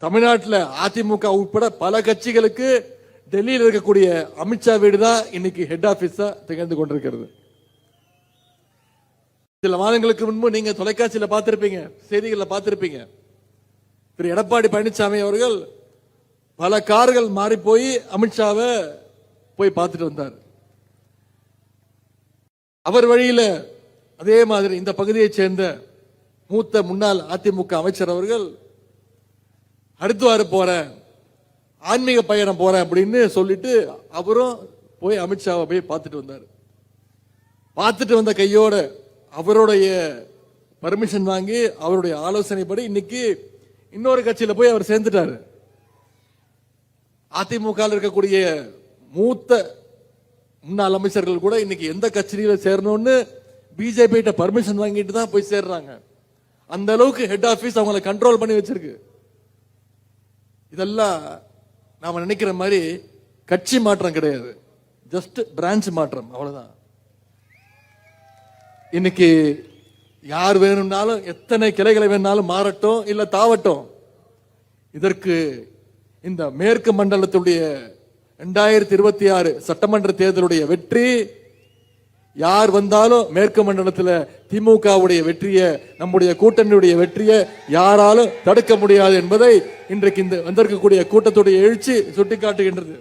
தமிழ்நாட்டில் அதிமுக உட்பட பல கட்சிகளுக்கு டெல்லியில் இருக்கக்கூடிய அமித்ஷா வீடு தான் இன்னைக்கு ஹெட் ஆபீஸா திகழ்ந்து கொண்டிருக்கிறது. சில மாதங்களுக்கு முன்பு நீங்க தொலைக்காட்சியில் பார்த்திருப்பீங்க, செய்திகளில் பார்த்திருப்பீங்க. திரு எடப்பாடி பழனிசாமி அவர்கள் பல கார்கள் மாறி போய் அமித்ஷாவை போய் பார்த்துட்டு வந்தார். அவர் வழியில் அதே மாதிரி இந்த பகுதியைச் சேர்ந்த மூத்த முன்னாள் அதிமுக அமைச்சர் அவர்கள் ஹரித்வார் போறேன், ஆன்மீக பயணம் போறேன் அப்படின்னு சொல்லிட்டு அவரும் போய் அமித்ஷாவை போய் பார்த்துட்டு வந்தார். பார்த்துட்டு வந்த கையோட அவருடைய பர்மிஷன் வாங்கி அவருடைய ஆலோசனைப்படி இன்னைக்கு இன்னொரு கட்சியில போய் அவர் சேர்ந்துட்டாரு. அதிமுக இருக்கக்கூடிய மூத்த முன்னாள் அமைச்சர்கள் கூட இன்னைக்கு எந்த கட்சியில சேரணும்னு பிஜேபி கிட்ட பர்மிஷன் வாங்கிட்டு தான் போய் சேர்றாங்க. அந்த அளவுக்கு ஹெட் ஆபீஸ் அவங்களை கண்ட்ரோல் பண்ணி வச்சிருக்கு. இதெல்லாம் நாம நினைக்கிற மாதிரி கட்சி மாற்றம் கிடையாது, ஜஸ்ட் பிரான்ச் மாற்றம், அவ்வளவுதான். இன்னைக்கு யார் வேணும்னாலும் எத்தனை கிளைகளை வேணாலும் மாறட்டும் இல்ல தாவட்டும். இதற்கு இந்த மேற்கு மண்டலத்துடைய 2026 சட்டமன்ற தேர்தலுடைய வெற்றி, யார் வந்தாலும் மேற்கு மண்டலத்தில் திமுகவுடைய வெற்றியை, நம்முடைய கூட்டணியுடைய வெற்றியை யாராலும் தடுக்க முடியாது என்பதை இன்றைக்கு இந்த வந்திருக்கக்கூடிய கூட்டத்துடைய எழுச்சி சுட்டிக்காட்டுகின்றது.